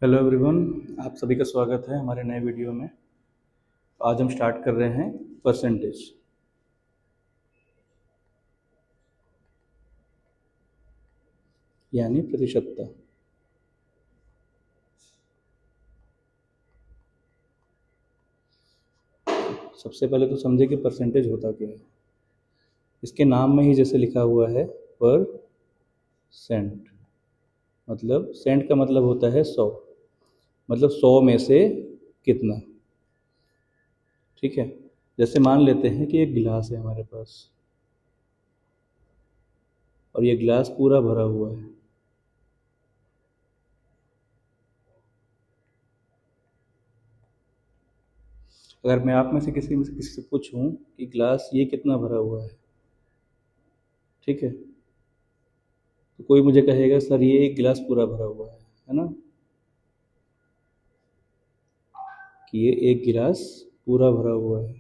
Hello everyone, आप सभी का स्वागत है हमारे नए वीडियो में। आज हम स्टार्ट कर रहे हैं परसेंटेज। यानी प्रतिशतता। सबसे पहले तो समझे कि परसेंटेज होता क्या है। इसके नाम में ही जैसे लिखा हुआ है पर सेंट, मतलब सेंट का मतलब होता है 100, मतलब 100 में से कितना। ठीक है, जैसे मान लेते हैं कि एक गिलास है हमारे पास और ये गिलास पूरा भरा हुआ है। अगर मैं आप में से किसी से पूछूं कि गिलास ये कितना भरा हुआ है, ठीक है, तो कोई मुझे कहेगा सर ये एक गिलास पूरा भरा हुआ है ना, कि ये एक गिलास पूरा भरा हुआ है।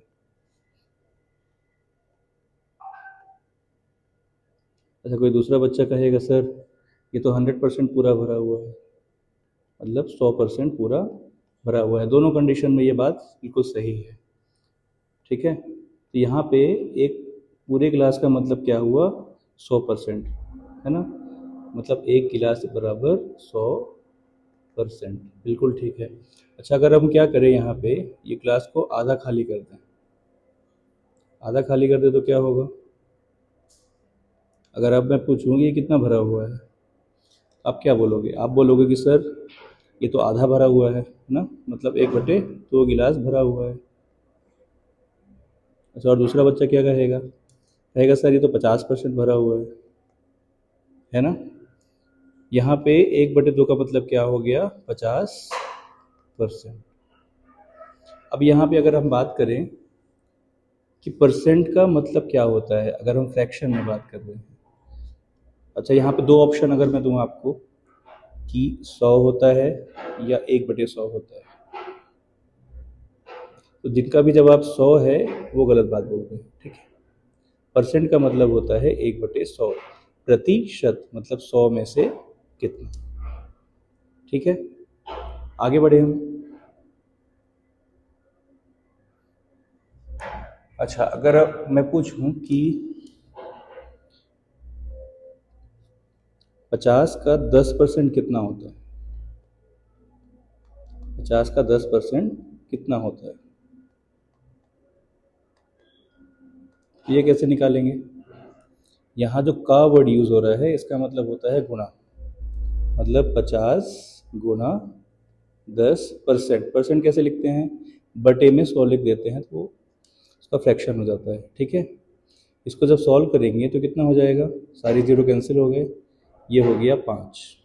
अच्छा, कोई दूसरा बच्चा कहेगा सर ये तो 100% पूरा भरा हुआ है, मतलब 100% पूरा भरा हुआ है। दोनों कंडीशन में ये बात बिल्कुल सही है। ठीक है, तो यहाँ पे एक पूरे गिलास का मतलब क्या हुआ, 100%, है ना, मतलब एक गिलास बराबर 100%। बिल्कुल ठीक है। अच्छा, अगर हम क्या करें, यहाँ पे ये गिलास को आधा खाली कर दें, आधा खाली कर दे तो क्या होगा। अगर अब मैं पूछूंगी ये कितना भरा हुआ है, आप क्या बोलोगे? आप बोलोगे कि सर ये तो आधा भरा हुआ है ना, मतलब 1/2 गिलास भरा हुआ है। अच्छा, और दूसरा बच्चा क्या कहेगा? कहेगा सर ये तो 50% भरा हुआ है ना। यहाँ पे 1/2 का मतलब क्या हो गया, 50%। अब यहाँ पे अगर हम बात करें कि परसेंट का मतलब क्या होता है, अगर हम फ्रैक्शन में बात कर रहे हैं। अच्छा, यहाँ पे दो ऑप्शन अगर मैं दूँ आपको कि 100 होता है या 1/100 होता है, तो जिनका भी जवाब 100 है वो गलत बात बोल रहे हैं। ठीक है, परसेंट का मतलब होता है 1/100, प्रतिशत मतलब 100 में से कितना। ठीक है, आगे बढ़े हम। अच्छा, अगर अब मैं पूछूं कि 50 का 10% कितना होता है, 50 का 10% कितना होता है, ये कैसे निकालेंगे? यहाँ जो का वर्ड यूज हो रहा है इसका मतलब होता है गुणा, मतलब 50 गुणा 10%। परसेंट कैसे लिखते हैं, बटे में 100 लिख देते हैं तो उसका फ्रैक्शन हो जाता है। ठीक है, इसको जब सॉल्व करेंगे तो कितना हो जाएगा, सारी जीरो कैंसिल हो गए, ये हो गया 5।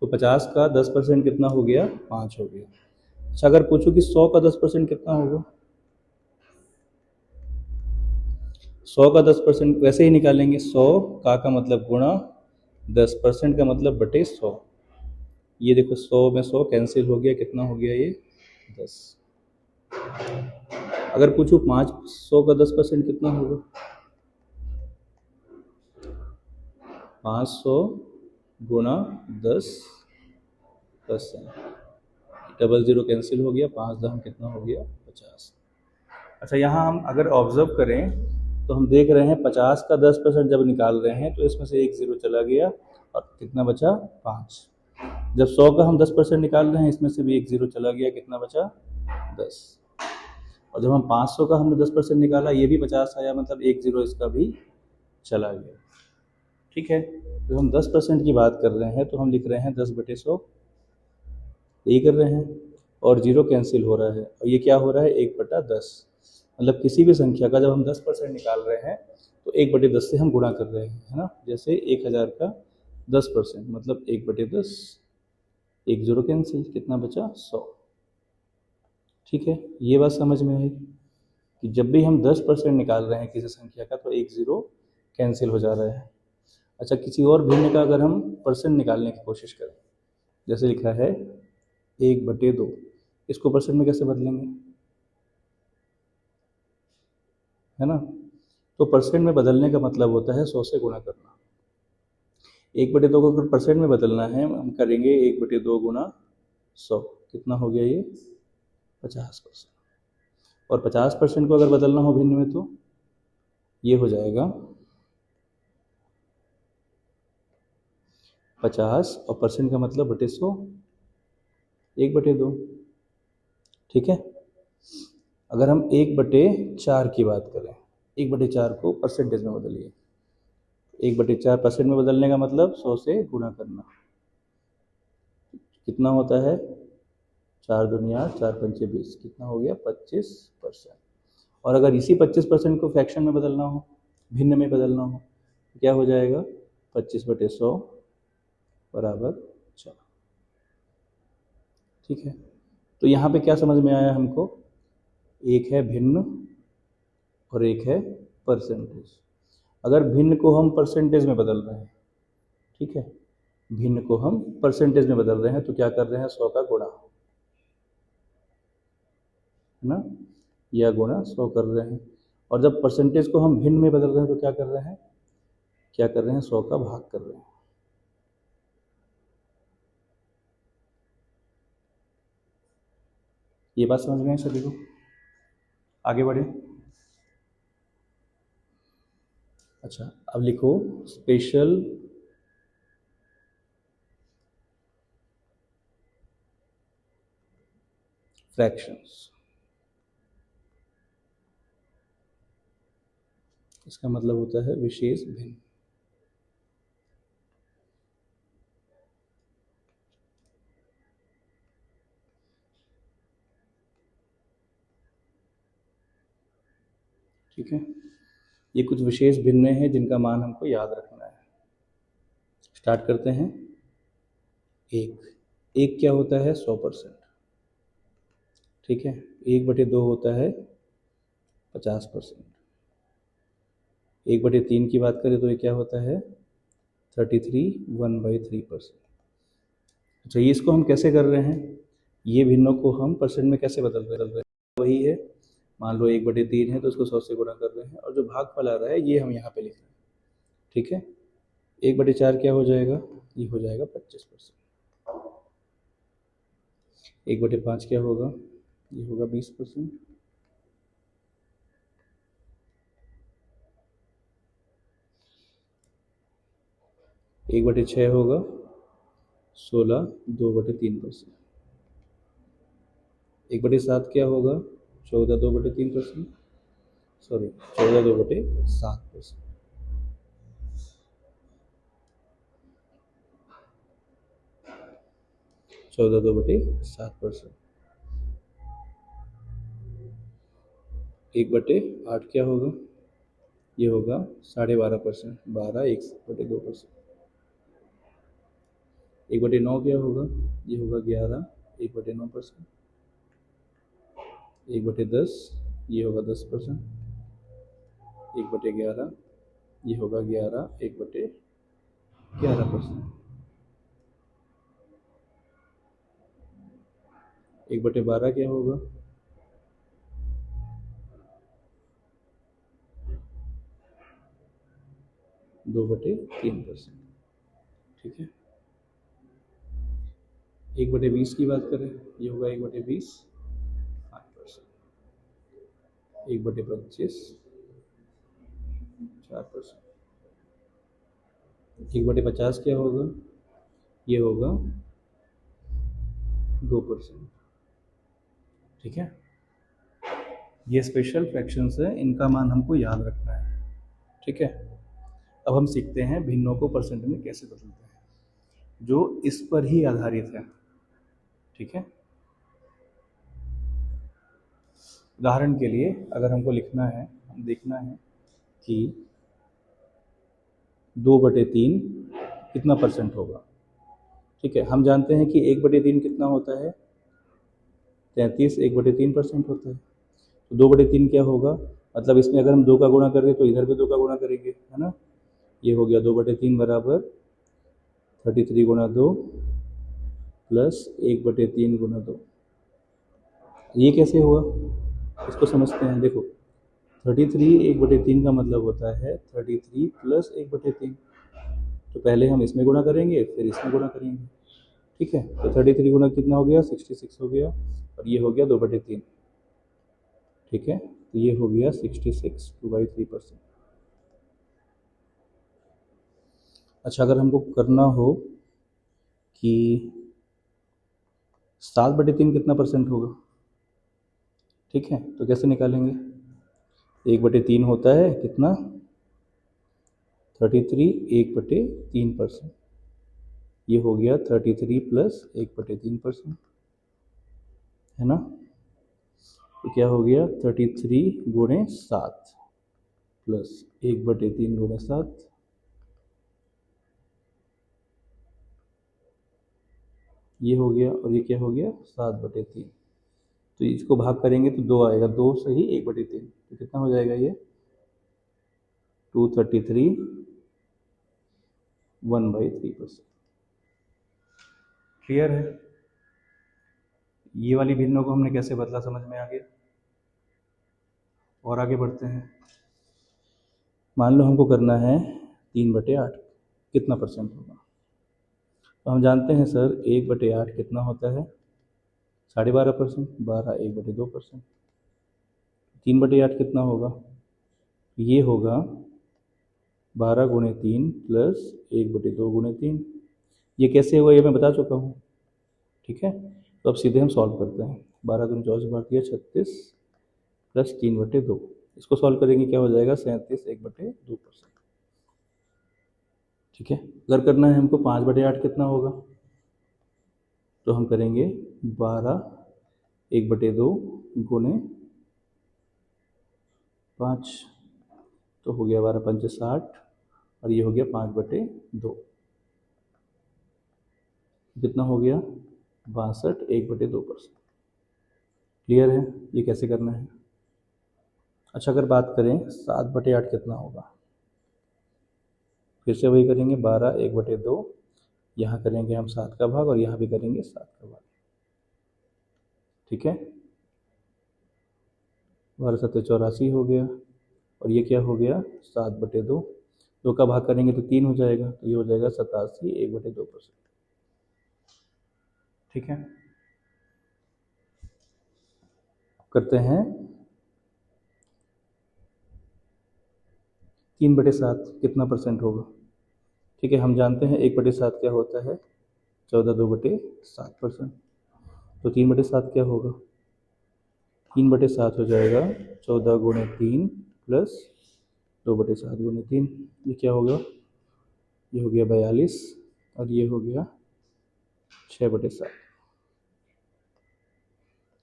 तो 50 का 10% कितना हो गया, 5 हो गया। अच्छा, अगर पूछूं कि 100 का 10% कितना होगा, 100 का 10% वैसे ही निकालेंगे, 100 का मतलब गुणा, 10% का मतलब बटे 100। ये देखो 100 में 100 कैंसिल हो गया, कितना हो गया ये, 10। अगर पूछूं 500 का 10% कितना होगा, 500 गुणा 10%, डबल जीरो कैंसिल हो गया, 5 दाम कितना हो गया, 50। अच्छा, यहाँ हम अगर ऑब्जर्व करें तो हम देख रहे हैं 50 का 10% जब निकाल रहे हैं तो इसमें से एक जीरो चला गया और कितना बचा, 5। जब 100 का हम 10% निकाल रहे हैं इसमें से भी एक जीरो चला गया, कितना बचा, 10। और जब हम 500 का हमने 10% निकाला ये भी 50 आया, मतलब एक जीरो इसका भी चला गया। ठीक है, जब हम 10% की बात कर रहे हैं तो हम लिख रहे हैं 10/100, यही कर रहे हैं, और जीरो कैंसिल हो रहा है और ये क्या हो रहा है, 1/10। मतलब किसी भी संख्या का जब हम 10% निकाल रहे हैं तो 1/10 से हम गुणा कर रहे हैं, है ना। जैसे 1000 का 10% मतलब 1/10, एक जीरो कैंसिल, कितना बचा, 100। ठीक है, ये बात समझ में आई कि जब भी हम 10% निकाल रहे हैं किसी संख्या का तो एक जीरो कैंसिल हो जा रहा है। अच्छा, किसी और भिन्न का अगर हम परसेंट निकालने की कोशिश करें, जैसे लिखा है 1/2, इसको परसेंट में कैसे बदलेंगे, है ना। तो परसेंट में बदलने का मतलब होता है 100 से गुणा करना। 1/2 को अगर परसेंट में बदलना है हम करेंगे 1/2 गुणा 100 कितना हो गया ये 50%। और 50% को अगर बदलना हो भिन्न में तो ये हो जाएगा 50 और परसेंट का मतलब बटे 100, 1/2। ठीक है। अगर हम 1/4 की बात करें, 1/4 को परसेंटेज में बदलिए। 1/4 परसेंट में बदलने का मतलब 100 से गुणा करना। कितना होता है 4 दुनिया 4 पंचे 20, कितना हो गया 25%। और अगर इसी 25% को फ्रैक्शन में बदलना हो, भिन्न में बदलना हो, तो क्या हो जाएगा 25/100 बराबर 4। ठीक है। तो यहाँ पे क्या समझ में आया हमको, एक है भिन्न और एक है परसेंटेज। अगर भिन्न को हम परसेंटेज में बदल रहे हैं, ठीक है, भिन्न को हम परसेंटेज में बदल रहे हैं तो क्या कर रहे हैं 100 का गुणा, है ना, या गुणा 100 कर रहे हैं। और जब परसेंटेज को हम भिन्न में बदल रहे हैं तो क्या कर रहे हैं, 100 का भाग कर रहे हैं। ये बात समझ में आई सभी को? आगे बढ़े। अच्छा, अब लिखो स्पेशल फ्रैक्शंस। इसका मतलब होता है विशेष भिन्न। ठीक है, ये कुछ विशेष भिन्न हैं जिनका मान हमको याद रखना है। स्टार्ट करते हैं। एक क्या होता है 100%। ठीक है, 1/2 होता है 50%। 1/3 की बात करें तो ये क्या होता है 33 1/3%। अच्छा, ये इसको हम कैसे कर रहे हैं, ये भिन्नों को हम परसेंट में कैसे बदल रहे हैं, वही है, मान लो 1/3 है तो उसको 100 से गुणा कर रहे हैं और जो भागफल आ रहा है ये हम यहाँ पे लिख रहे हैं। ठीक है, 1/4 क्या हो जाएगा, ये हो जाएगा 25%। 1/5 क्या होगा, ये होगा 20%। 1/6 होगा 16 2/3%। 1/7 क्या होगा 14 2/3%, सॉरी 14 2/7%। चौदह 2/7%। 1/8 क्या होगा, ये होगा 12.5%, 12 1/2%। 1/9 क्या होगा, ये होगा 11 1/9%। 1/10 ये होगा 10%। 1/11 ये होगा 11 1/11%। 1/12 क्या होगा, दो बटे 3%। ठीक है, 1/20 की बात करें, ये होगा 1/20 5%। 1/25 4%। 1/50 क्या होगा, ये होगा 2%। ठीक है, ये स्पेशल फ्रैक्शंस है, इनका मान हमको याद रखना है। ठीक है, अब हम सीखते हैं भिन्नों को परसेंट में कैसे बदलते हैं, जो इस पर ही आधारित है। ठीक है, उदाहरण के लिए अगर हमको लिखना है, हम देखना है कि 2/3 कितना परसेंट होगा। ठीक है, हम जानते हैं कि 1/3 कितना होता है 33, 1/3% होता है। तो 2/3 क्या होगा, मतलब इसमें अगर हम 2 का गुणा करें तो इधर भी 2 का गुणा करेंगे, है ना। ये हो गया 2/3 बराबर 33 गुणा 2 प्लस 1/3 गुणा 2। ये कैसे हुआ, इसको समझते हैं। देखो 33 1/3 का मतलब होता है 33 प्लस 1/3। तो पहले हम इसमें गुणा करेंगे फिर इसमें गुणा करेंगे। ठीक है, तो 33 गुना कितना हो गया, 66 हो गया, और ये हो गया 2/3। ठीक है, तो ये हो गया 66 2/3%। अच्छा, अगर हमको करना हो कि 7/3 कितना परसेंट होगा, ठीक है, तो कैसे निकालेंगे, 1/3 होता है कितना, 33, 1/3%, ये हो गया 33 प्लस 1/3%, है ना। तो क्या हो गया, 33 गुणे 7 प्लस 1/3 गुणे 7, ये हो गया, और ये क्या हो गया, 7/3। तो इसको भाग करेंगे तो 2 आएगा, 2 सही 1/3, तो कितना हो जाएगा ये, 233 1/3%। क्लियर है। ये वाली भिन्नों को हमने कैसे बदला, समझ में आ गया। और आगे बढ़ते हैं। मान लो हमको करना है 3/8, कितना परसेंट होगा। तो हम जानते हैं सर 1/8 कितना होता है, 12.5%, 12 1/2%। 3/8 कितना होगा, ये होगा 12 गुणे 3 प्लस 1/2 गुणे 3। ये कैसे हुआ, ये मैं बता चुका हूँ। ठीक है, तो अब सीधे हम सॉल्व करते हैं। 12 दूनी 24 बार दिया 36 प्लस 3/2, इसको सॉल्व करेंगे क्या हो जाएगा, 37 1/2%। ठीक है, अगर करना है हमको 5/8 कितना होगा, तो हम करेंगे 12 1/2 गुणे 5, तो हो गया 12 पंचे 60, और ये हो गया 5/2, कितना हो गया 62 1/2%। क्लियर है, ये कैसे करना है। अच्छा, अगर बात करें 7/8 कितना होगा, फिर से वही करेंगे, 12 1/2, यहाँ करेंगे हम 7 का भाग, और यहाँ भी करेंगे 7 का भाग। ठीक है, 12 7 84 हो गया, और ये क्या हो गया 7/2, 2 का भाग करेंगे तो 3 हो जाएगा, तो ये हो जाएगा 87 1/2%। ठीक है, करते हैं 3/7 कितना परसेंट होगा। ठीक है, हम जानते हैं 1/7 क्या होता है, 14 2/7%। तो 3/7 क्या होगा, 3/7 हो जाएगा 14 गुणे 3 प्लस 2/7 गुणे 3, ये क्या होगा, ये हो गया 42, और ये हो गया 6/7,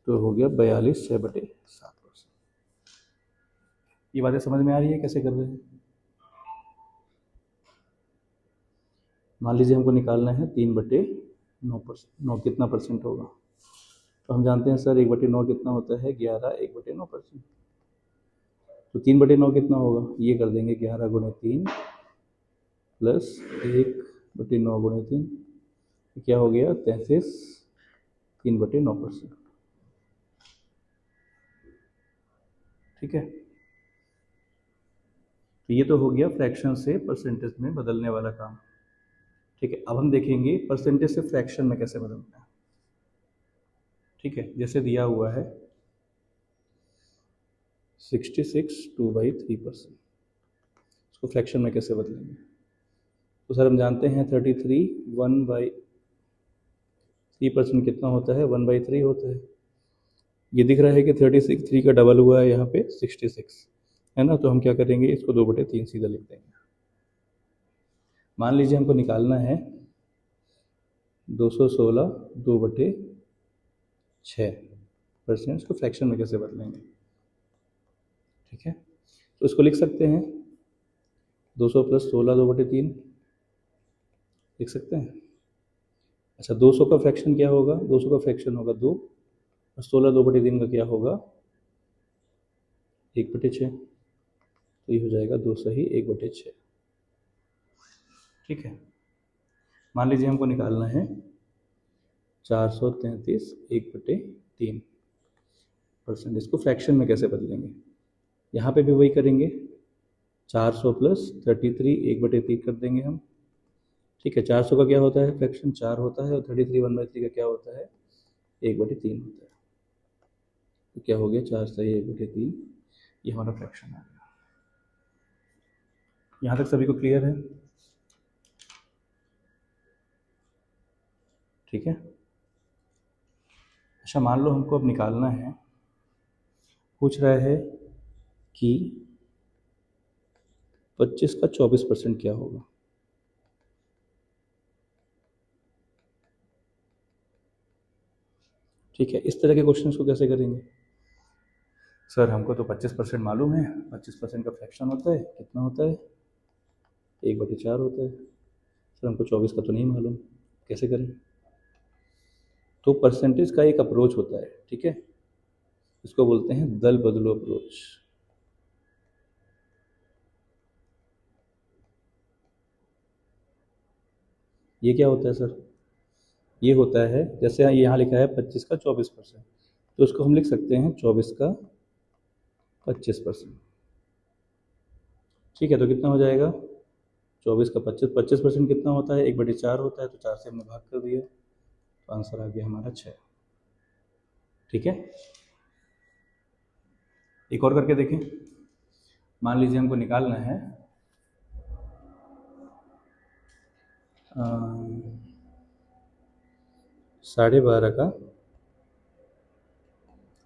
तो हो गया 42 6/7%। ये बातें समझ में आ रही है कैसे कर रहे हैं। मान लीजिए हमको निकालना है 3/9%, 9 कितना परसेंट होगा। तो हम जानते हैं सर 1/9 कितना होता है, 11 1/9%। तो 3/9 कितना होगा, ये कर देंगे 11 गुणे 3 प्लस 1/9 गुणे 3, क्या हो गया 33 3/9%। ठीक है, तो ये तो हो गया फ्रैक्शन से परसेंटेज में बदलने वाला काम। ठीक है, अब हम देखेंगे परसेंटेज से फ्रैक्शन में कैसे बदलना है। ठीक है, जैसे दिया हुआ है 66 2/3%, इसको फ्रैक्शन में कैसे बदलेंगे। तो सर हम जानते हैं 33 1/3% कितना होता है, 1/3 होता है। ये दिख रहा है कि 36 3 का डबल हुआ है यहाँ पे 66, है ना। तो हम क्या करेंगे, इसको 2/3 सीधा लिख देंगे। मान लीजिए हमको निकालना है 216 2/6%, इसको फ्रैक्शन में कैसे बदलेंगे। ठीक है, तो इसको लिख सकते हैं 200 प्लस 16 2/3 लिख सकते हैं। अच्छा, 200 का फ्रैक्शन क्या होगा, 200 का फ्रैक्शन होगा 2, और 16 2/3 का क्या होगा 1/6, तो ये हो जाएगा 2 सही 1/6। ठीक है, मान लीजिए हमको निकालना है 433 1/3%, इसको फ्रैक्शन में कैसे बदलेंगे। यहाँ पे भी वही करेंगे, 400 प्लस 33 1/3 कर देंगे हम। ठीक है, 400 का क्या होता है फ्रैक्शन 4 होता है, और 33 1/3 का क्या होता है 1/3 होता है। तो क्या हो गया 4 सही 1/3, ये हमारा फ्रैक्शन आ गया। यहाँ तक सभी को क्लियर है? ठीक है। अच्छा मान लो हमको अब निकालना है, पूछ रहा है कि 25 का 24% क्या होगा। ठीक है, इस तरह के क्वेश्चंस को कैसे करेंगे? सर हमको तो 25% मालूम है, 25% का फ्रैक्शन होता है कितना होता है 1/4 होता है। सर हमको 24 का तो नहीं मालूम, कैसे करें? तो परसेंटेज का एक अप्रोच होता है, ठीक है, इसको बोलते हैं दल बदलो अप्रोच। ये क्या होता है सर? ये होता है जैसे यहाँ लिखा है 25 का 24%, तो इसको हम लिख सकते हैं 24 का 25%। ठीक है, तो कितना हो जाएगा 24 का 25% कितना होता है 1/4 होता है, तो 4 से हमने भाग कर दिया, तो आंसर आ गया हमारा 6। ठीक है, एक और करके देखें। मान लीजिए हमको निकालना है 12.5 का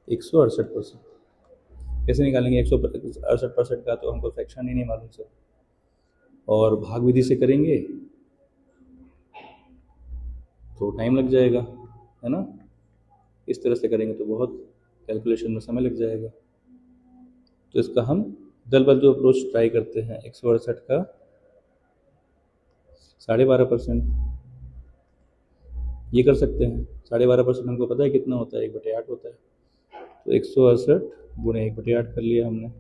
168%। कैसे निकालेंगे 168% का? तो हमको फ्रैक्शन ही नहीं मालूम सर, और भाग विधि से करेंगे तो टाइम लग जाएगा, है ना। इस तरह से करेंगे तो बहुत कैलकुलेशन में समय लग जाएगा। तो इसका हम दल बदलो अप्रोच ट्राई करते हैं। 168 का 12.5%, ये कर सकते हैं। 12.5% हमको पता है कितना होता है 1/8 होता है, तो 168 गुणे 1/8 कर लिया हमने।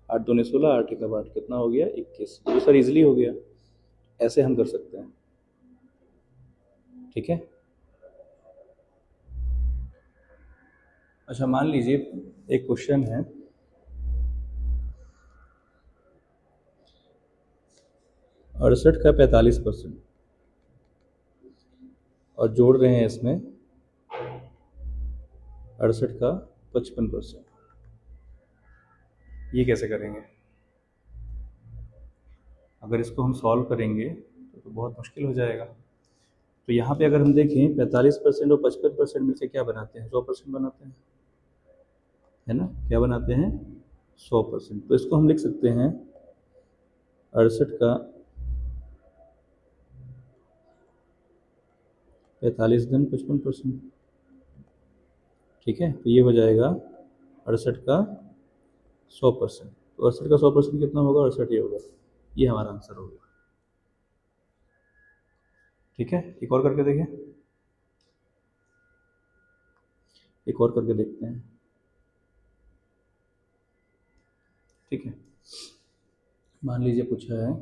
8 दूनी 16, 8 एक 8 कितना हो गया 21। तो सर इजीली हो गया, ऐसे हम कर सकते हैं। ठीक है। अच्छा मान लीजिए एक क्वेश्चन है, अड़सठ का 45% और जोड़ रहे हैं इसमें 68 का 55%। ये कैसे करेंगे? अगर इसको हम सॉल्व करेंगे तो बहुत मुश्किल हो जाएगा। तो यहाँ पे अगर हम देखें 45% और 55% में से क्या बनाते हैं 100% बनाते हैं, है ना। क्या बनाते हैं 100%। तो इसको हम लिख सकते हैं 68 का 45 धन 55%। ठीक है, तो ये हो जाएगा 68 का 100%। तो 68 का 100% कितना होगा 68 ही होगा, ये हमारा आंसर होगा। ठीक है, एक और करके देखें, एक और करके देखते हैं। ठीक है, मान लीजिए पूछा है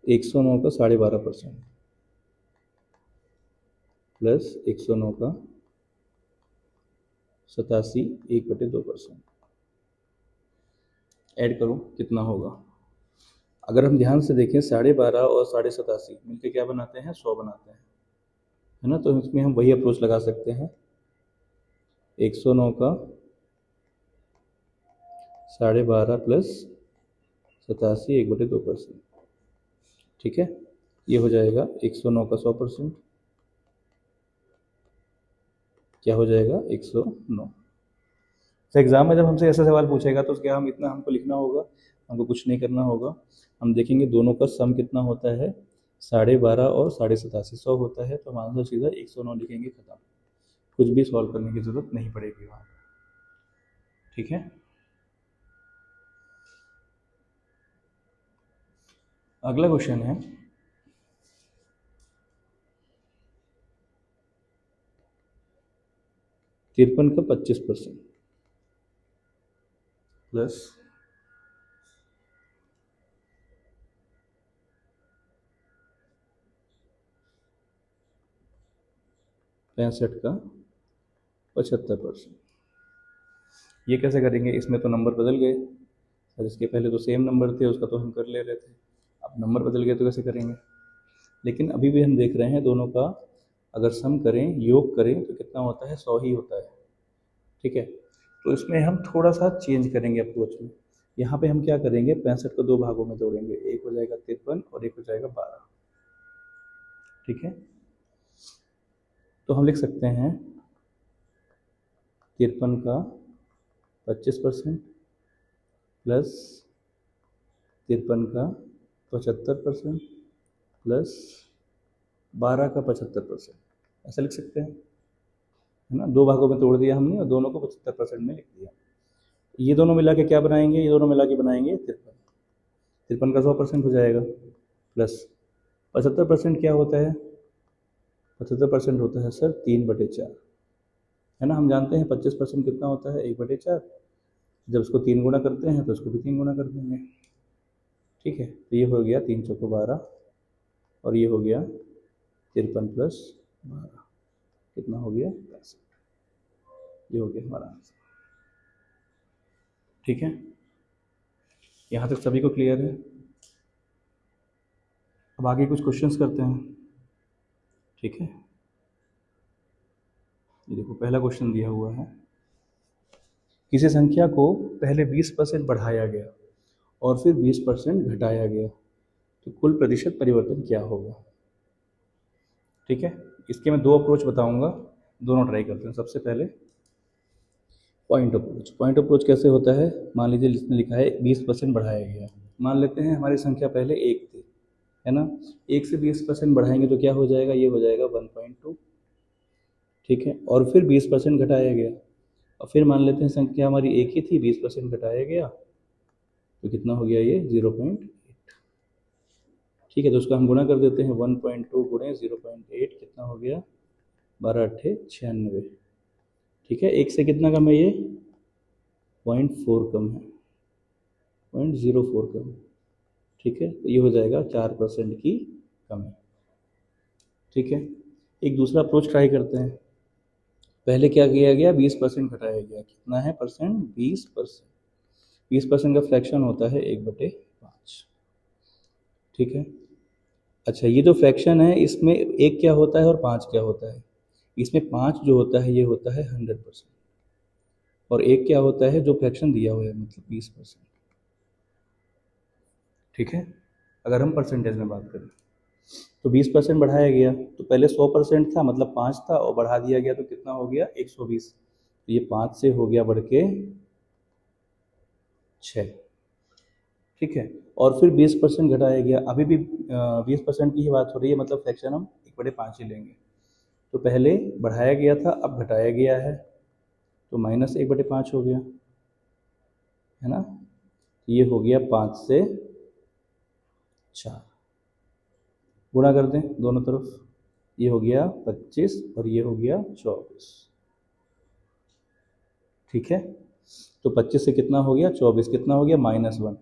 109 का 12.5% प्लस 109 का 87 1/2%। ऐड करो कितना होगा? अगर हम ध्यान से देखें 12.5 और 87 मिलकर क्या बनाते हैं 100 बनाते हैं, है ना। तो इसमें हम वही अप्रोच लगा सकते हैं 109 का 12.5 प्लस 87 1/2%। ठीक है, ये हो जाएगा 109 का 100%, क्या हो जाएगा 109। तो एग्जाम में जब हमसे ऐसा सवाल पूछेगा तो क्या हम इतना हमको लिखना होगा? हमको कुछ नहीं करना होगा। हम देखेंगे दोनों का सम कितना होता है 12.5 और 87 100 होता है, तो हम आंसर सीधा 109 लिखेंगे, खत्म। कुछ भी सॉल्व करने की जरूरत नहीं पड़ेगी वहाँ। ठीक है, अगला क्वेश्चन है 53 का 25% प्लस 65 का 75%। ये कैसे करेंगे? इसमें तो नंबर बदल गए, और इसके पहले तो सेम नंबर थे, उसका तो हम कर ले रहे थे, अब नंबर बदल गए तो कैसे करेंगे। लेकिन अभी भी हम देख रहे हैं दोनों का अगर सम करें, योग करें, तो कितना होता है, 100 ही होता है। ठीक है, तो इसमें हम थोड़ा सा चेंज करेंगे अप्रोच में। यहाँ पे हम क्या करेंगे, 65 को 2 भागों में तोड़ेंगे, एक हो जाएगा 53 और एक हो जाएगा 12। ठीक है, तो हम लिख सकते हैं 53 का 25% प्लस 53 का 75% प्लस 12 का 75%, ऐसा लिख सकते हैं, है ना। 2 भागों में तोड़ दिया हमने और दोनों को 75% में लिख दिया। ये दोनों मिला के क्या बनाएंगे, ये दोनों मिला के बनाएंगे 53। 53 का 100% हो जाएगा, प्लस 75% क्या होता है, 75% होता है सर 3/4, है ना। हम जानते हैं 25% कितना होता है, 1/4। जब उसको 3 गुना करते हैं तो उसको भी 3 गुना कर देंगे। ठीक है, तो ये हो गया 3 चौको 12 और ये हो गया 53 प्लस 12, कितना हो गया 65। ये हो गया हमारा आंसर। ठीक है, यहाँ तक सभी को क्लियर है। अब आगे कुछ क्वेश्चंस करते हैं। ठीक है, ये देखो पहला क्वेश्चन दिया हुआ है, किसी संख्या को पहले 20% बढ़ाया गया और फिर 20% घटाया गया तो कुल प्रतिशत परिवर्तन क्या होगा। ठीक है, इसके मैं 2 अप्रोच बताऊंगा, दोनों ट्राई करते हैं। सबसे पहले पॉइंट अप्रोच। पॉइंट अप्रोच कैसे होता है, मान लीजिए जिसने लिखा है 20% बढ़ाया गया, मान लेते हैं हमारी संख्या पहले 1 थी, है ना। 1 से 20% बढ़ाएंगे तो क्या हो जाएगा, ये हो जाएगा 1.2। ठीक है, और फिर 20% घटाया गया और फिर मान लेते हैं संख्या हमारी 1 ही थी, 20% घटाया गया तो कितना हो गया, ये 0.8। ठीक है, तो उसका हम गुणा कर देते हैं, 1.2 गुणे 0.8 कितना हो गया, 12 अट्ठे 96। ठीक है, 1 से कितना कम है, ये 0.4 कम है, 0.04 कम। ठीक है, तो ये हो जाएगा 4% की कमी। ठीक है, एक दूसरा अप्रोच ट्राई करते हैं। पहले क्या किया गया, 20% घटाया गया, कितना है परसेंट, 20%। 20% का फ्रैक्शन होता है 1/5। ठीक है, अच्छा ये जो फ्रैक्शन है इसमें 1 क्या होता है और 5 क्या होता है, इसमें 5 जो होता है ये होता है 100% और 1 क्या होता है जो फ्रैक्शन दिया हुआ है, मतलब 20%। ठीक है, अगर हम परसेंटेज में बात करें तो 20% बढ़ाया गया, तो पहले 100% था, मतलब 5 था, और बढ़ा दिया गया तो कितना हो गया 120। तो ये 5 से हो गया बढ़ के 6। ठीक है, और फिर 20% घटाया गया, अभी भी 20% की ही बात हो रही है, मतलब फ्रैक्शन हम 1/5 ही लेंगे। तो पहले बढ़ाया गया था, अब घटाया गया है, तो -1/5 हो गया, है ना। ये हो गया 5 से 4, गुणा कर दें दोनों तरफ, ये हो गया 25 और ये हो गया 24। ठीक है, तो 25 से कितना हो गया 24, कितना हो गया -1।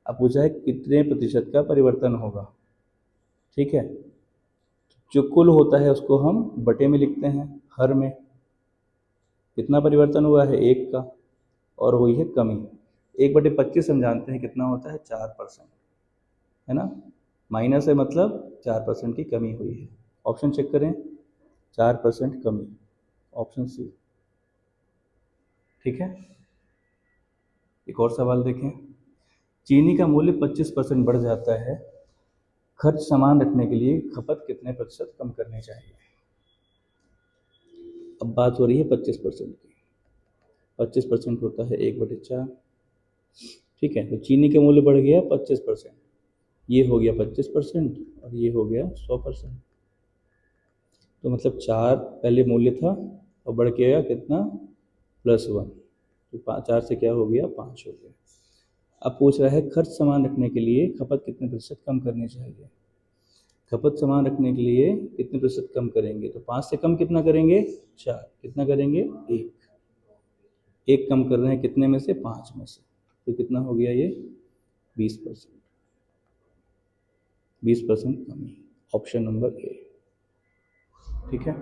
अब पूछा है कितने प्रतिशत का परिवर्तन होगा। ठीक है, जो कुल होता है उसको हम बटे में लिखते हैं, हर में कितना परिवर्तन हुआ है 1 का, और हुई है कमी 1/25 हम जानते हैं कितना होता है 4%, है ना। माइनस है मतलब 4% की कमी हुई है। ऑप्शन चेक करें, 4% कमी, ऑप्शन सी। ठीक है, एक और सवाल देखें, चीनी का मूल्य 25% बढ़ जाता है, खर्च समान रखने के लिए खपत कितने प्रतिशत कम करनी चाहिए। अब बात हो रही है 25% की, 25% होता है 1/4। ठीक है, तो चीनी का मूल्य बढ़ गया 25%, ये हो गया 25% और ये हो गया 100%। तो मतलब 4 पहले मूल्य था और बढ़ के आया कितना, +1, तो 4 से क्या हो गया 5 हो गया। अब पूछ रहा है खर्च समान रखने के लिए खपत कितने प्रतिशत कम करनी चाहिए। खपत समान रखने के लिए कितने प्रतिशत कम करेंगे, तो 5 से कम कितना करेंगे 4, कितना करेंगे 1, 1 कम कर रहे हैं कितने में से 5 में से, तो कितना हो गया ये 20%, 20% कमी, ऑप्शन नंबर ए। ठीक है,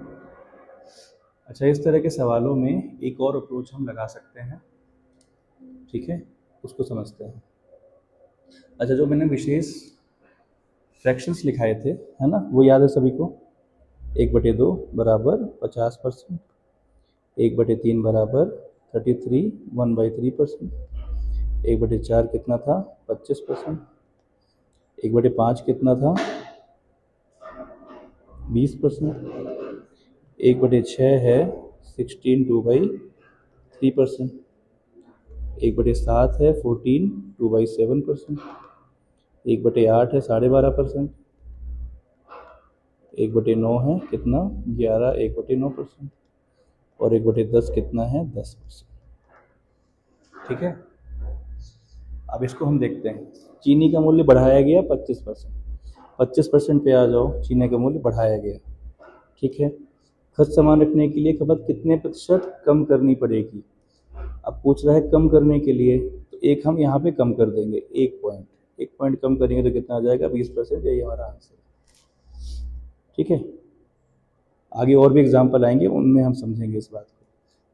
अच्छा इस तरह के सवालों में एक और अप्रोच हम लगा सकते हैं। ठीक है, उसको समझते हैं। अच्छा, जो मैंने विशेष फ्रैक्शंस लिखाए थे, है ना, वो याद है सभी को? 1/2 बराबर 50%, 1/3 बराबर 33 1/3%, 1/4 कितना था? 25%, 1/5 कितना था? 20%, 1/6 है 16 2/3%, 1/7 है 14 2/7%, 1/8 है 12.5%, 1/9 है कितना? 11 1/9%, और 1/10 कितना है? 10%। ठीक है, अब इसको हम देखते हैं। चीनी का मूल्य बढ़ाया गया 25%, 25% पे आ जाओ, चीनी का मूल्य बढ़ाया गया। ठीक है, खर्च समान रखने के लिए खपत कितने प्रतिशत कम करनी पड़ेगी? अब पूछ रहा है कम करने के लिए, तो एक हम यहाँ पे कम कर देंगे, 1 पॉइंट कम करेंगे तो कितना आ जाएगा? 20%। यही हमारा आंसर है। ठीक है, आगे और भी एग्जाम्पल आएंगे, उनमें हम समझेंगे इस बात को।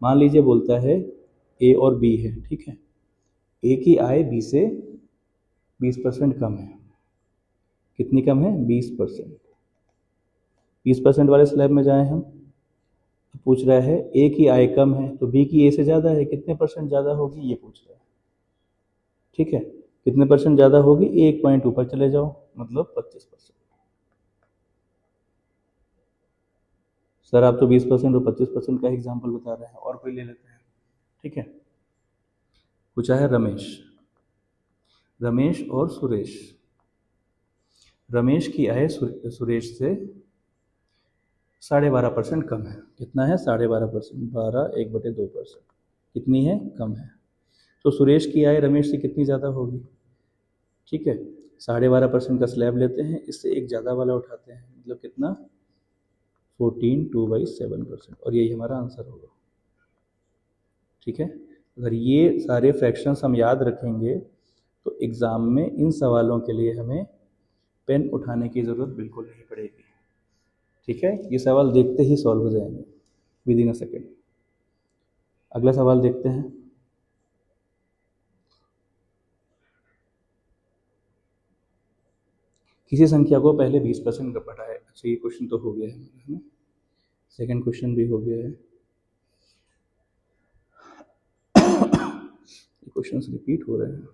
मान लीजिए बोलता है ए और बी है, ठीक है, ए की आय बी से 20% कम है। कितनी कम है? 20%। 20% वाले स्लैब में जाएं हम, तो पूछ रहा है ए की आय कम है, तो बी की ए से ज़्यादा है, कितने परसेंट ज़्यादा होगी ये पूछ रहा है। ठीक है, कितने परसेंट ज़्यादा होगी? 1 पॉइंट ऊपर चले जाओ, मतलब 25%। सर आप तो 20% और 25% का एग्जाम्पल बता रहे हैं, और कोई ले लेते हैं। ठीक है, पूछा है रमेश और सुरेश। रमेश की आय सुरेश से 12.5% कम है। कितना है? 12.5%, 12 1/2%। कितनी है? कम है। तो सुरेश की आय रमेश से कितनी ज़्यादा होगी? ठीक है, 12.5% का स्लैब लेते हैं, इससे एक ज़्यादा वाला उठाते हैं, मतलब कितना? 14 2/7%, और यही हमारा आंसर होगा। ठीक है, अगर ये सारे फ्रैक्शंस हम याद रखेंगे तो एग्ज़ाम में इन सवालों के लिए हमें पेन उठाने की ज़रूरत बिल्कुल नहीं पड़ेगी। ठीक है, ये सवाल देखते ही सॉल्व हो जाएंगे विद इन अ सेकेंड। अगला सवाल देखते हैं। किसी संख्या को पहले 20% का बढ़ाए। अच्छा, ये क्वेश्चन तो हो गया है हमारा, है ना? सेकेंड क्वेश्चन भी हो गया है। क्वेश्चंस रिपीट हो रहे हैं।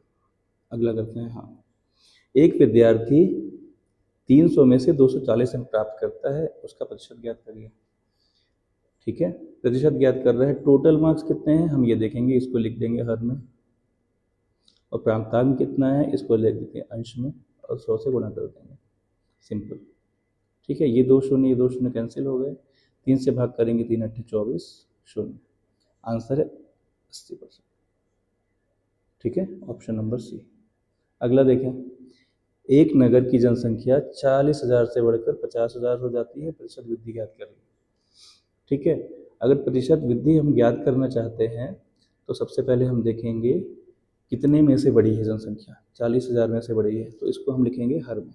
अगला करते हैं। हाँ, एक विद्यार्थी 300 में से 240 अंक प्राप्त करता है, उसका प्रतिशत ज्ञात करिए। ठीक है, प्रतिशत ज्ञात कर रहे हैं, टोटल मार्क्स कितने हैं हम ये देखेंगे, इसको लिख देंगे हर में, और प्राप्तांक कितना है इसको लिख देंगे अंश में, और 100 से गुणा कर देंगे। सिंपल। ठीक है, ये 2 शून्य कैंसिल हो गए, 3 से भाग करेंगे, 3 8 24 शून्य। आंसर है 80%। ठीक है, ऑप्शन नंबर सी। अगला देखें, एक नगर की जनसंख्या 40,000 से बढ़कर 50,000 हो जाती है, प्रतिशत वृद्धि ज्ञात करें। ठीक है, अगर प्रतिशत वृद्धि हम ज्ञात करना चाहते हैं तो सबसे पहले हम देखेंगे कितने में से बढ़ी है जनसंख्या। 40,000 में से बढ़ी है, तो इसको हम लिखेंगे हर में।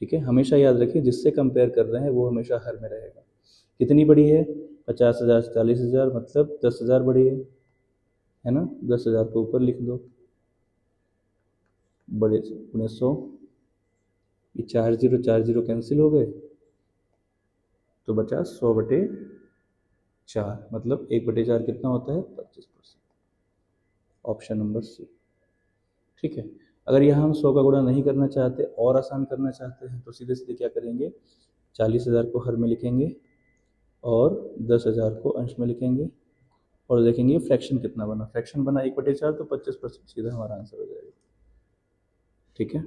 ठीक है, हमेशा याद रखिए जिससे कंपेयर कर रहे हैं वो हमेशा हर में रहेगा। कितनी बढ़ी है? 50,000 से 40,000, मतलब 10,000 बढ़ी है ना? 10,000 को ऊपर लिख दो, बड़े 1900, ये 4 जीरो कैंसिल हो गए, तो बचा 100/4, मतलब 1/4 कितना होता है? 25%। Option number C. ठीक है, अगर यहाँ हम 100 का गुणा नहीं करना चाहते और आसान करना चाहते हैं तो सीधे सीधे क्या करेंगे, 40,000 को हर में लिखेंगे और 10,000 को अंश में लिखेंगे, और देखेंगे फ्रैक्शन कितना बना। फ्रैक्शन बना 1/4, तो 25% सीधा हमारा आंसर हो जाएगा। ठीक है,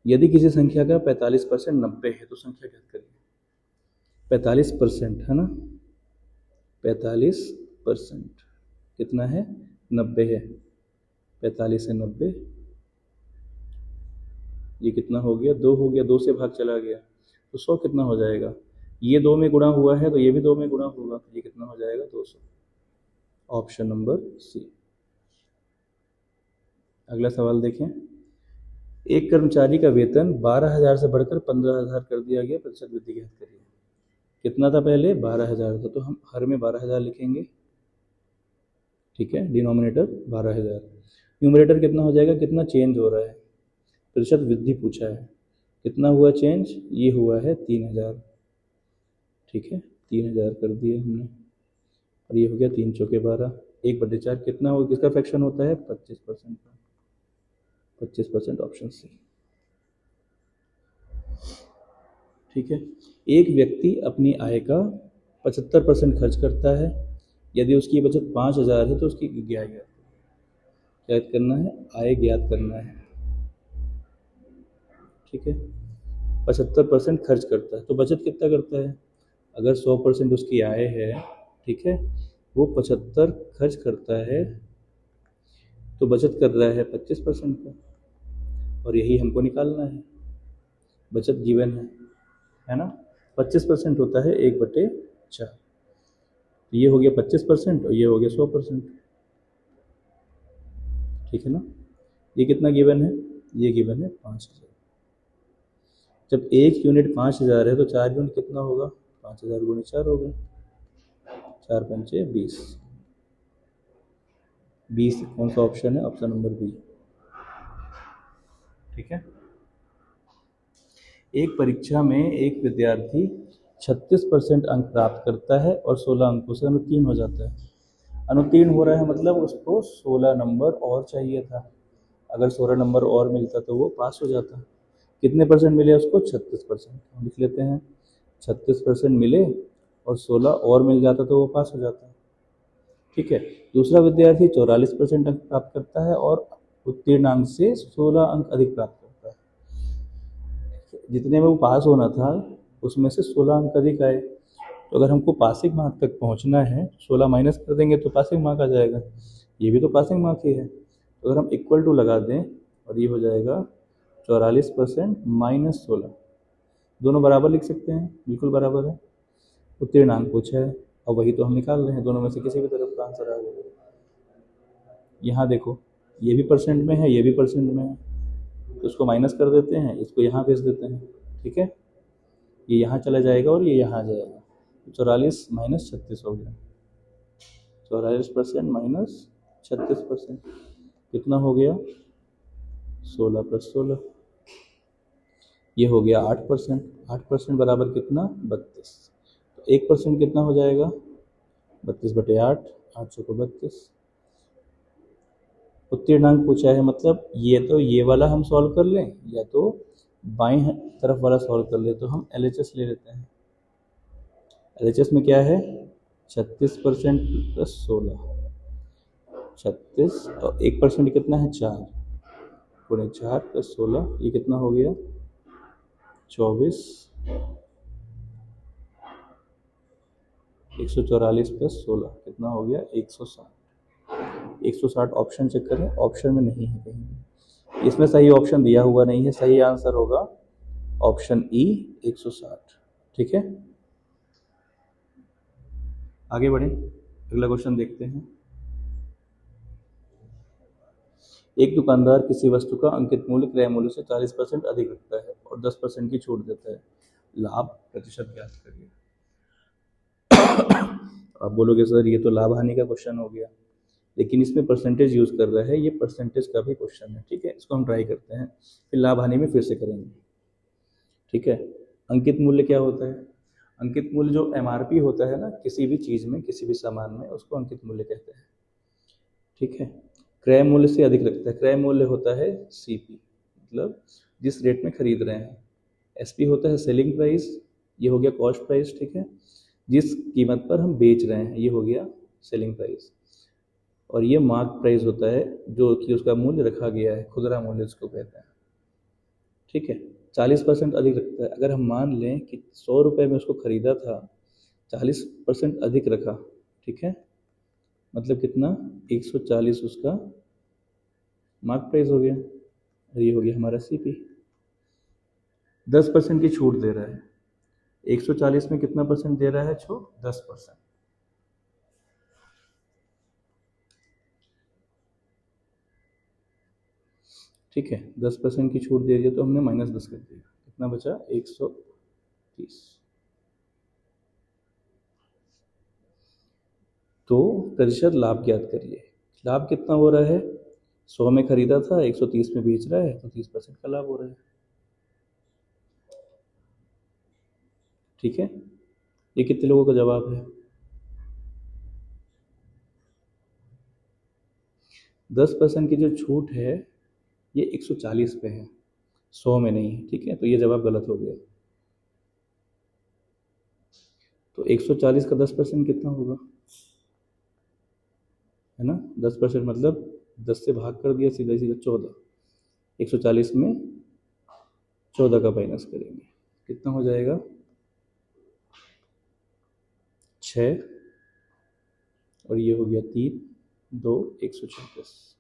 यदि किसी संख्या का 45% 90 है तो संख्या ज्ञात करिए। 45% है ना, 45% कितना है? 90 है। 45 से 90, ये कितना हो गया? 2 हो गया, 2 से भाग चला गया, तो 100 कितना हो जाएगा? ये 2 में गुणा हुआ है तो ये भी 2 में गुणा होगा, तो ये कितना हो जाएगा? 200। Option number C. अगला सवाल देखें, एक कर्मचारी का वेतन 12,000 से बढ़कर 15,000 कर दिया गया, प्रतिशत वृद्धि ज्ञात करिए। कितना था पहले? 12,000 था, तो हम हर में 12,000 लिखेंगे ठीक है, डिनोमिनेटर 12,000। न्यूमरेटर कितना हो जाएगा, कितना चेंज हो रहा है, प्रतिशत वृद्धि पूछा है, कितना हुआ चेंज, ये हुआ है 3,000। ठीक है, 3,000 कर दिया हमने, और ये हो गया 3 चौके 12, 1/4 कितना हो, किसका फ्रैक्शन होता है, 25% का, 25% ऑप्शन सी। ठीक है, एक व्यक्ति अपनी आय का 75% खर्च करता है, यदि उसकी बचत 5,000 है तो उसकी क्या ज्ञात करना है, आय ज्ञात करना है। ठीक है, 75% खर्च करता है तो बचत कितना करता है, अगर 100% उसकी आय है, ठीक है, वो 75 खर्च करता है तो बचत कर रहा है 25% का, और यही हमको निकालना है, बचत गिवन है ना, 25% होता है 1/4, तो ये हो गया 25% और ये हो गया 100%। ठीक है ना, ये कितना गिवन है, ये गिवन है 5,000। जब एक यूनिट 5,000 है तो 4 यूनिट कितना होगा, 5,000 गुणे 4 होगा, 4 पंचे 20। 20 कौन सा ऑप्शन है, ऑप्शन नंबर बी। ठीक है, एक परीक्षा में एक विद्यार्थी 36% अंक प्राप्त करता है और 16 अंकों से अनुत्तीर्ण हो जाता है। अनुत्तीर्ण हो रहा है मतलब उसको 16 नंबर और चाहिए था, अगर 16 नंबर और मिलता तो वो पास हो जाता। कितने परसेंट मिले उसको, 36%। हम लिख लेते हैं 36% मिले और 16 और मिल जाता तो वो पास हो जाता। ठीक है, दूसरा विद्यार्थी 44% अंक प्राप्त करता है और उत्तीर्ण अंक से 16 अंक अधिक प्राप्त करता है। जितने में वो पास होना था उसमें से 16 अंक अधिक आए, तो अगर हमको पासिंग मार्क तक पहुंचना है, 16 माइनस कर देंगे तो पासिंग मार्क आ जाएगा, ये भी तो पासिंग मार्क ही है। तो अगर हम इक्वल टू लगा दें और ये हो जाएगा 44% माइनस 16, दोनों बराबर लिख सकते हैं, बिल्कुल बराबर है। उत्तीर्ण अंक पूछा है और वही तो हम निकाल रहे हैं, दोनों में से किसी भी तरफ का आंसर आ जाएगा। यहाँ देखो, ये भी परसेंट में है, ये भी परसेंट में है, तो इसको माइनस कर देते हैं, इसको यहाँ भेज देते हैं। ठीक है, ये यहाँ चला जाएगा और ये यहाँ आ जाएगा, तो 44 माइनस 36 हो गया, 44% माइनस 36% कितना हो गया, 16 + 16, ये हो गया 8%। 8% बराबर कितना, 32। तो 1% कितना हो जाएगा, 32/8, 8 चौको 32। उत्तीर्ण अंक पूछा है मतलब ये तो ये वाला हम सॉल्व कर लें या तो बाएं तरफ वाला सॉल्व कर ले, तो हम LHS ले लेते हैं। LHS में क्या है, 36% + 16, 36 और 1% कितना है, 4 गुणे 4 + 16, ये कितना हो गया, 24। 144 + 16 कितना हो गया, 160। 160 ऑप्शन चेक करें, ऑप्शन में नहीं है कहीं, इसमें सही ऑप्शन दिया हुआ नहीं है, सही आंसर होगा ऑप्शन ई, 160। ठीक है, आगे बढ़ें, अगला क्वेश्चन देखते हैं। एक दुकानदार किसी वस्तु का अंकित मूल्य क्रय मूल्य से 40% अधिक रखता है और 10% की छूट देता है, लाभ प्रतिशत ज्ञात करिए। आप बोलोगे सर ये तो लाभ हानि का क्वेश्चन हो गया, लेकिन इसमें परसेंटेज यूज कर रहा है, ये परसेंटेज का भी क्वेश्चन है। ठीक है, इसको हम ट्राई करते हैं, फिर लाभ हानि में फिर से करेंगे। ठीक है, अंकित मूल्य क्या होता है, अंकित मूल्य जो MRP होता है ना, किसी भी चीज में, किसी भी सामान में, उसको अंकित मूल्य कहते हैं। ठीक है, क्रय मूल्य से अधिक रखता है, क्रय मूल्य होता है CP, मतलब जिस रेट में खरीद रहे हैं। SP होता है सेलिंग प्राइस, ये हो गया कॉस्ट प्राइस। ठीक है, जिस कीमत पर हम बेच रहे हैं, ये हो गया सेलिंग प्राइस, और ये मार्क प्राइस होता है जो कि उसका मूल्य रखा गया है, खुदरा मूल्य उसको कहते हैं। ठीक है, 40% अधिक रखता है, अगर हम मान लें कि 100 रुपये में उसको खरीदा था, 40% अधिक रखा, ठीक है, मतलब कितना, 140 उसका मार्क प्राइस हो गया, और ये हो गया हमारा CP। 10% की छूट दे रहा है, 140 में कितना परसेंट दे रहा है छूट, 10%। ठीक है, 10% की छूट दे दिया तो हमने -10 कर दिया, कितना बचा, 130। तो प्रतिशत लाभ ज्ञात करिए। लाभ कितना हो रहा है, 100 में खरीदा था, 130 में बेच रहा है, तो 30% का लाभ हो रहा है। ठीक है, ये कितने लोगों का जवाब है? 10% की जो छूट है ये 140 पे है, 100 में नहीं है। ठीक है, तो ये जवाब गलत हो गया। तो 140 का 10% कितना होगा, है ना? 10% मतलब 10 से भाग कर दिया, सीधा सीधा 14। 140 में 14 का माइनस करेंगे, कितना हो जाएगा? 6, और ये हो गया 3, 2, 126।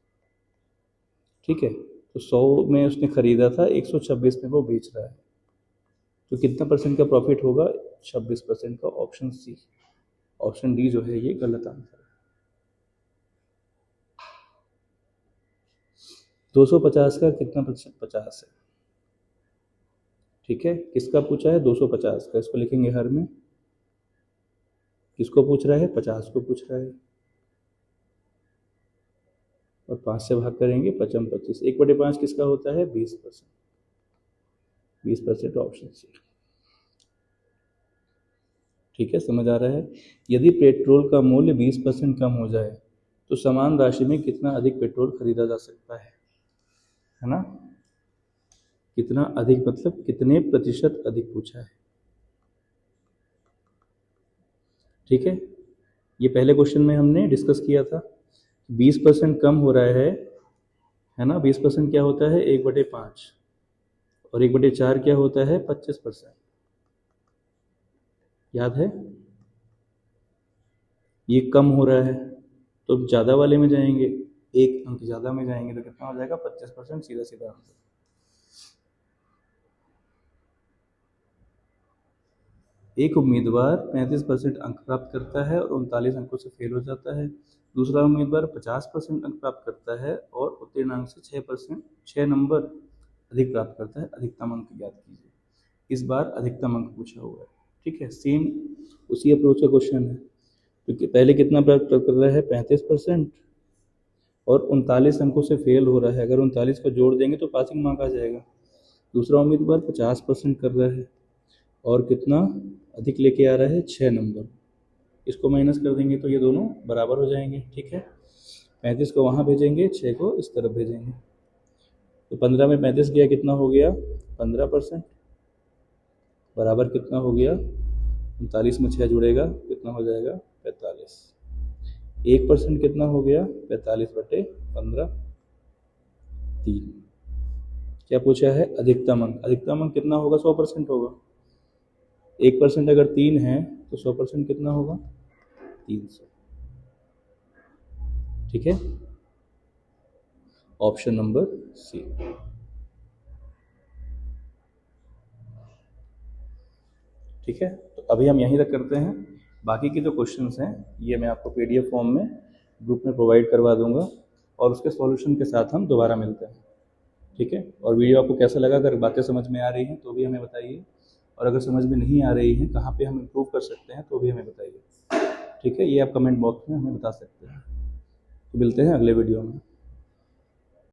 ठीक है, तो 100 में उसने खरीदा था, 126 में वो बेच रहा है, तो कितना परसेंट का प्रॉफिट होगा? 26% का। ऑप्शन सी, ऑप्शन डी जो है ये गलत आंसर है। 250 का कितना प्रतिशत? 50 है। ठीक है, किसका पूछा है? 250 का। इसको लिखेंगे हर में। किसको पूछ रहा है? 50 को पूछ रहा है। और 5 से भाग करेंगे, 55 25, 1/5 किसका होता है? 20%। 20% ऑप्शन सी। ठीक है, समझ आ रहा है? यदि पेट्रोल का मूल्य 20% कम हो जाए तो समान राशि में कितना अधिक पेट्रोल खरीदा जा सकता है ना? कितना अधिक मतलब कितने प्रतिशत अधिक पूछा है। ठीक है, ये पहले क्वेश्चन में हमने डिस्कस किया था, 20% कम हो रहा है ना? 20% क्या होता है? 1/5, और 1/4 क्या होता है? 25%। याद है? ये कम हो रहा है तो ज़्यादा वाले में जाएंगे, एक अंक ज़्यादा में जाएंगे तो कितना हो जाएगा? 25%। सीधा सीधा आंसर। एक उम्मीदवार 35% अंक प्राप्त करता है और 39 अंकों से फेल हो जाता है। दूसरा उम्मीदवार 50% अंक प्राप्त करता है और उत्तीर्ण अंक से 6 नंबर अधिक प्राप्त करता है। अधिकतम अंक ज्ञात कीजिए। इस बार अधिकतम अंक पूछा हुआ है। ठीक है, सेम उसी अप्रोच का क्वेश्चन है। क्योंकि पहले कितना प्राप्त कर रहा है? 35%, और 39 अंकों से फेल हो रहा है। अगर 39 को जोड़ देंगे तो पासिंग मार्क आ जाएगा। दूसरा उम्मीदवार 50% कर रहा है और कितना अधिक लेके आ रहा है? 6 नंबर। इसको माइनस कर देंगे तो ये दोनों बराबर हो जाएंगे। ठीक है, 35 को वहाँ भेजेंगे, 6 को इस तरफ भेजेंगे, तो 15 में 35 गया, कितना हो गया? 15%। बराबर कितना हो गया? 39 में 6 जुड़ेगा, कितना हो जाएगा? 45। 1% कितना हो गया? 45/15, 3। क्या पूछा है? अधिकतम अंक। अधिकतम अंक कितना होगा? 100% होगा। 1% अगर 3 है तो 100% कितना होगा? 300। ठीक है, ऑप्शन नंबर सी। ठीक है, तो अभी हम यहीं तक करते हैं। बाकी के जो क्वेश्चंस हैं ये मैं आपको PDF फॉर्म में ग्रुप में प्रोवाइड करवा दूंगा, और उसके सॉल्यूशन के साथ हम दोबारा मिलते हैं। ठीक है, और वीडियो आपको कैसा लगा? अगर बातें समझ में आ रही हैं तो भी हमें बताइए, और अगर समझ में नहीं आ रही हैं, कहाँ पे हम इम्प्रूव कर सकते हैं, तो भी हमें बताइए। ठीक है, ये आप कमेंट बॉक्स में हमें बता सकते हैं। तो मिलते हैं अगले वीडियो में।